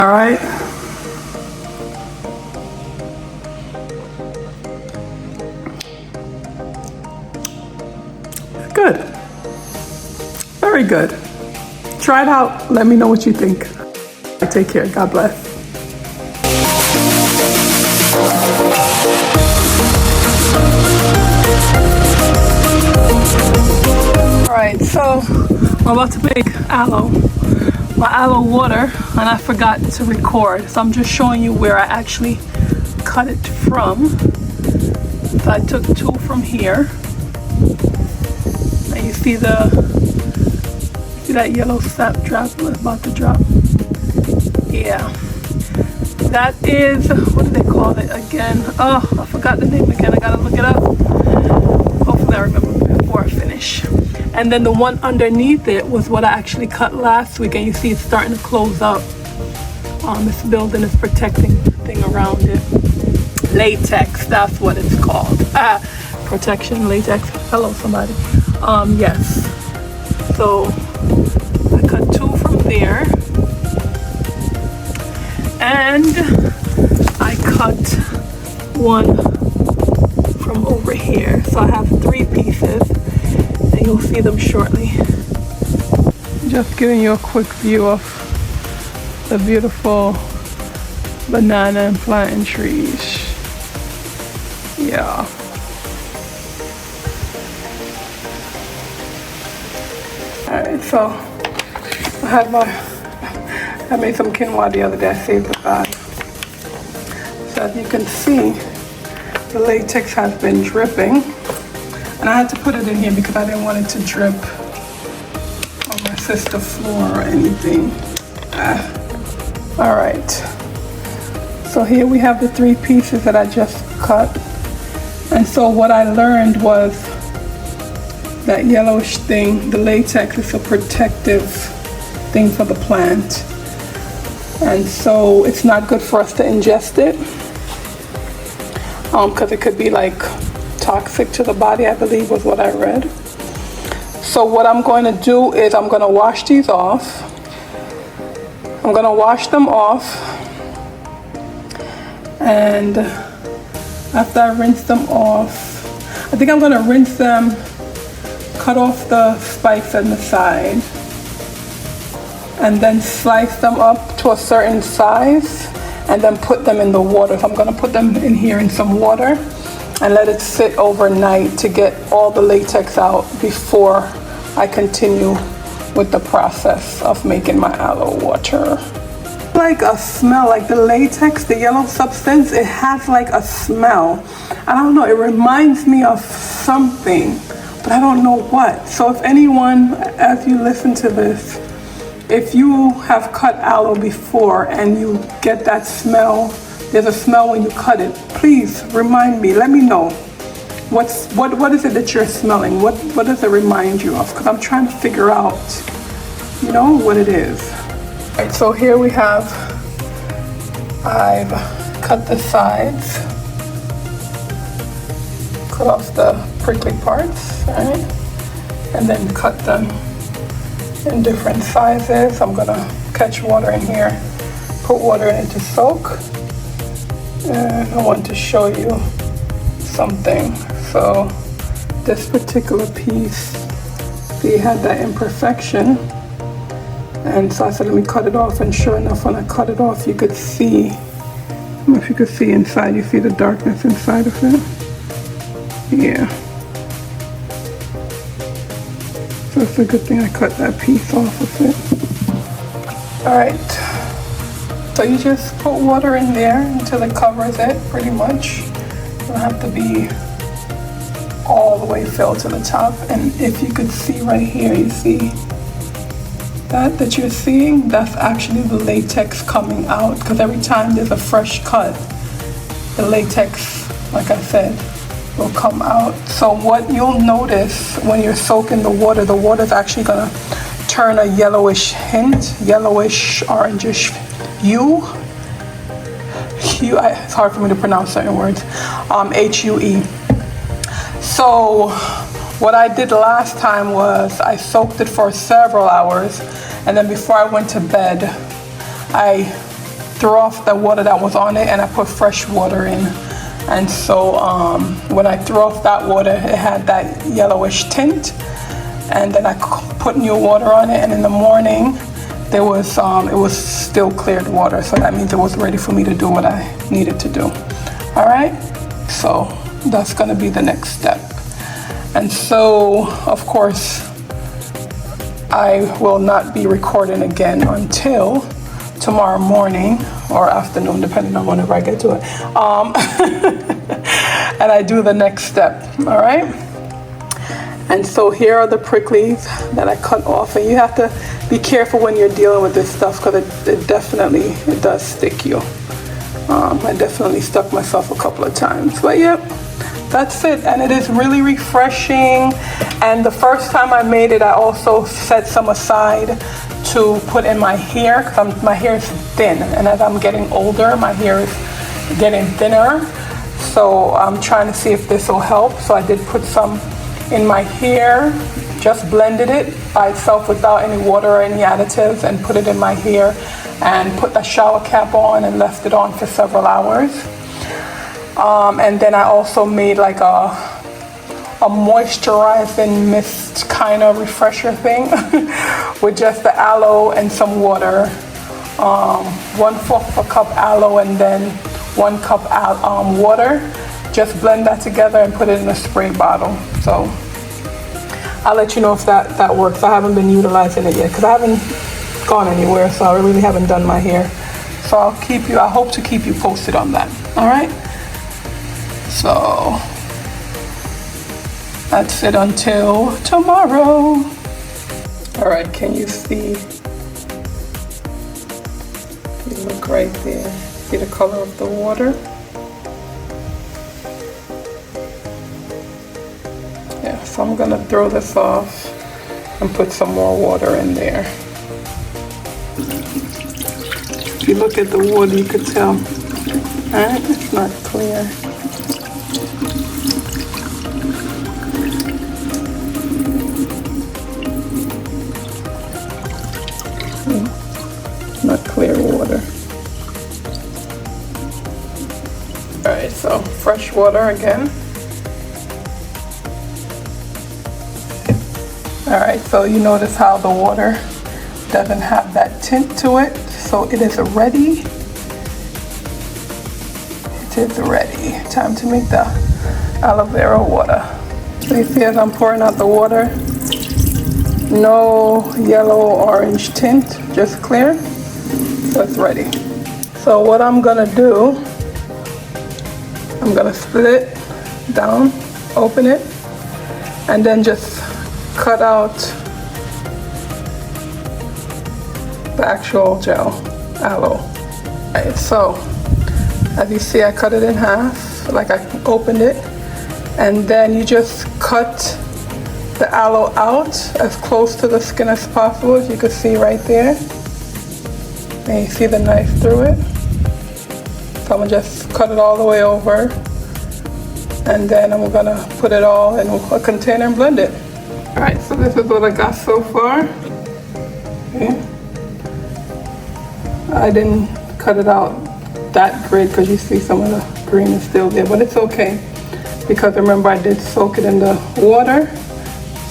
All right. Good. Very good. Try it out. Let me know what you think. Take care. God bless. All right, so I'm about to make my aloe water, and I forgot to record. So I'm just showing you where I actually cut it from. So I took 2 from here. And you see that yellow sap drop about to drop? Yeah. That is, what do they call it again? Oh, I forgot the name again. I gotta look it up. Hopefully I remember before I finish. And then the one underneath it was what I actually cut last week, and you see it's starting to close up. This building is protecting the thing around it. Latex, that's what it's called. Protection, latex. Hello, somebody. Yes. So I cut 2 from there, and I cut 1 from over here. So I have 3 pieces, and you'll see them shortly. Just giving you a quick view of the beautiful banana and plantain trees. Yeah. Alright, so I made some quinoa the other day. I saved the bag. So as you can see, the latex has been dripping, and I had to put it in here because I didn't want it to drip on my sister's floor or anything. All right, so here we have the 3 pieces that I just cut. And so what I learned was that yellowish thing, the latex, is a protective thing for the plant, and so it's not good for us to ingest it, because it could be like toxic to the body, I believe was what I read. So what I'm going to do is I'm going to wash these off. I'm going to wash them off, and after I rinse them off, I think I'm going to rinse them, cut off the spikes on the side, and then slice them up to a certain size, and then put them in the water. So I'm going to put them in here in some water and let it sit overnight to get all the latex out before I continue with the process of making my aloe water. Like a smell, like the latex, the yellow substance, it has like a smell. I don't know, it reminds me of something, but I don't know what. So if anyone, as you listen to this, if you have cut aloe before and you get that smell, there's a smell when you cut it, please remind me, let me know. What is it that you're smelling? What does it remind you of? Because I'm trying to figure out, you know, what it is. All right, so here we have, I've cut the sides, cut off the prickly parts, right? And then cut them in different sizes. I'm gonna catch water in here, put water in it to soak. And I want to show you something. So this particular piece, see, it had that imperfection, and so I said let me cut it off, and sure enough when I cut it off you could see, I don't know if you could see inside, you see the darkness inside of it? Yeah. So it's a good thing I cut that piece off of it. Alright, so you just put water in there until it covers it pretty much. It don't have to be all the way filled to the top. And if you could see right here, you see that you're seeing, that's actually the latex coming out, because every time there's a fresh cut, the latex, like I said, will come out. So what you'll notice when you're soaking the water's actually gonna turn a yellowish hint, yellowish, orangish hue. It's hard for me to pronounce certain words. H-U-E. So what I did last time was I soaked it for several hours, and then before I went to bed, I threw off the water that was on it and I put fresh water in. And so when I threw off that water, it had that yellowish tint. And then I put new water on it, and in the morning there was it was still cleared water, so that means it was ready for me to do what I needed to do. All right, so that's gonna be the next step. And so of course I will not be recording again until tomorrow morning or afternoon, depending on whenever I get to it. And I do the next step. All right. And so here are the pricklies that I cut off, and you have to be careful when you're dealing with this stuff because it definitely does stick you. I definitely stuck myself a couple of times, but yep, that's it. And it is really refreshing. And the first time I made it, I also set some aside to put in my hair because my hair is thin, and as I'm getting older, my hair is getting thinner. So I'm trying to see if this will help. So I did put some in my hair, just blended it by itself without any water or any additives, and put it in my hair and put the shower cap on and left it on for several hours. And then I also made like a moisturizing mist kind of refresher thing with just the aloe and some water. 1/4 of a cup aloe and then 1 cup water. Just blend that together and put it in a spray bottle. So I'll let you know if that works. I haven't been utilizing it yet because I haven't gone anywhere, so I really haven't done my hair. So I hope to keep you posted on that. All right. So that's it until tomorrow. All right, can you see? You look right there. See the color of the water? Yeah, so I'm gonna throw this off and put some more water in there. If you look at the water, you could tell, right? It's not clear. Not clear water. All right, so fresh water again. All right, so you notice how the water doesn't have that tint to it. So it is ready. It is ready. Time to make the aloe vera water. So you see as I'm pouring out the water, no yellow or orange tint, just clear. So it's ready. So what I'm gonna do, I'm gonna split it down, open it, and then just cut out the actual gel, aloe. Alright, so as you see, I cut it in half, like I opened it, and then you just cut the aloe out as close to the skin as possible, as you can see right there. And you see the knife through it. So I'm gonna just cut it all the way over, and then I'm gonna put it all in a container and blend it. All right, so this is what I got so far. Okay. I didn't cut it out that great because you see some of the green is still there, but it's okay because remember I did soak it in the water,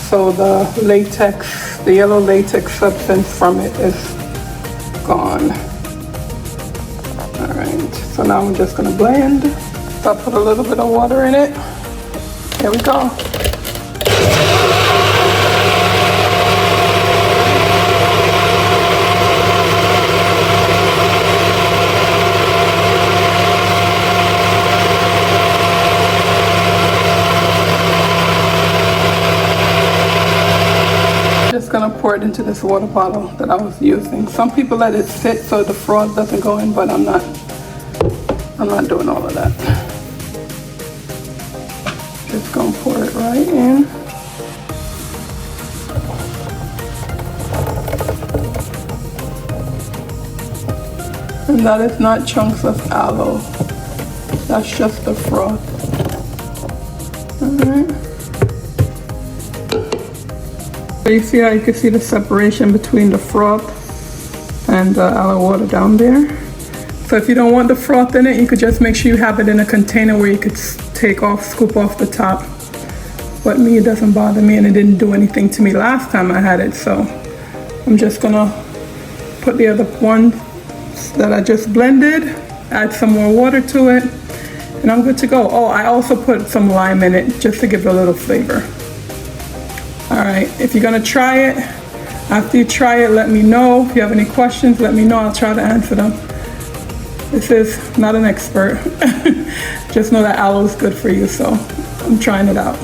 so the latex, the yellow latex substance from it is gone. All right, so now I'm just gonna blend. So I put a little bit of water in it. Here we go. Gonna pour it into this water bottle that I was using. Some people let it sit so the froth doesn't go in, but I'm not doing all of that. Just gonna pour it right in. And that is not chunks of aloe. That's just the froth. All right. So you see how you can see the separation between the froth and the aloe water down there. So if you don't want the froth in it, you could just make sure you have it in a container where you could scoop off the top. But me, it doesn't bother me, and it didn't do anything to me last time I had it. So I'm just gonna put the other one that I just blended, add some more water to it, and I'm good to go. Oh, I also put some lime in it just to give it a little flavor. All right, if you're gonna try it, after you try it, let me know. If you have any questions, let me know. I'll try to answer them. This is not an expert. Just know that aloe is good for you, so I'm trying it out.